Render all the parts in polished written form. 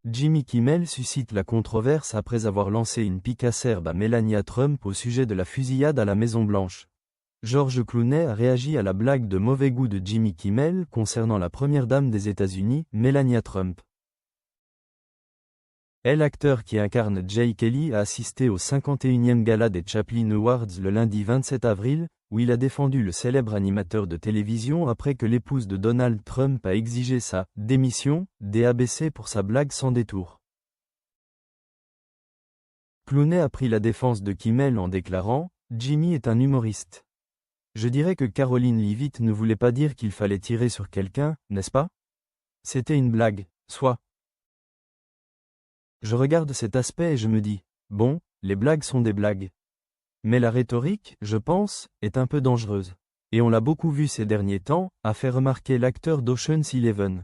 Jimmy Kimmel suscite la controverse après avoir lancé une pique acerbe à Melania Trump au sujet de la fusillade à la Maison-Blanche. George Clooney a réagi à la blague de mauvais goût de Jimmy Kimmel concernant la première dame des États-Unis, Melania Trump. L'acteur qui incarne Jay Kelly a assisté au 51e gala des Chaplin Awards le lundi 27 avril, où il a défendu le célèbre animateur de télévision après que l'épouse de Donald Trump a exigé sa « démission » des ABC pour sa blague sans détour. Clooney a pris la défense de Kimmel en déclarant « Jimmy est un humoriste. Je dirais que Caroline Leavitt ne voulait pas dire qu'il fallait tirer sur quelqu'un, n'est-ce pas? C'était une blague, soit. Je regarde cet aspect et je me dis, bon, les blagues sont des blagues. Mais la rhétorique, je pense, est un peu dangereuse. Et on l'a beaucoup vu ces derniers temps, a fait remarquer l'acteur d'Ocean's 11.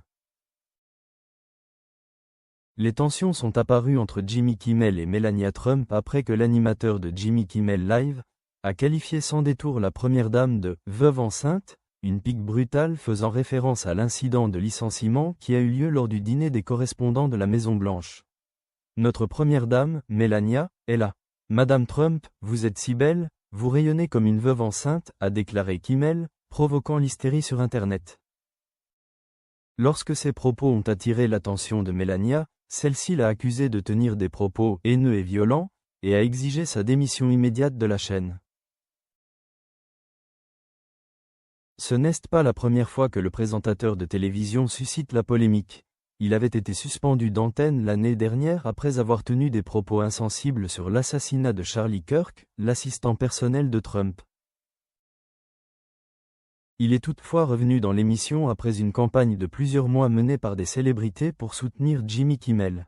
Les tensions sont apparues entre Jimmy Kimmel et Melania Trump après que l'animateur de Jimmy Kimmel Live a qualifié sans détour la première dame de « veuve enceinte », une pique brutale faisant référence à l'incident de licenciement qui a eu lieu lors du dîner des correspondants de la Maison-Blanche. Notre première dame, Melania, est là. Madame Trump, vous êtes si belle, vous rayonnez comme une veuve enceinte, a déclaré Kimmel, provoquant l'hystérie sur Internet. Lorsque ces propos ont attiré l'attention de Melania, celle-ci l'a accusé de tenir des propos haineux et violents, et a exigé sa démission immédiate de la chaîne. Ce n'est pas la première fois que le présentateur de télévision suscite la polémique. Il avait été suspendu d'antenne l'année dernière après avoir tenu des propos insensibles sur l'assassinat de Charlie Kirk, l'assistant personnel de Trump. Il est toutefois revenu dans l'émission après une campagne de plusieurs mois menée par des célébrités pour soutenir Jimmy Kimmel.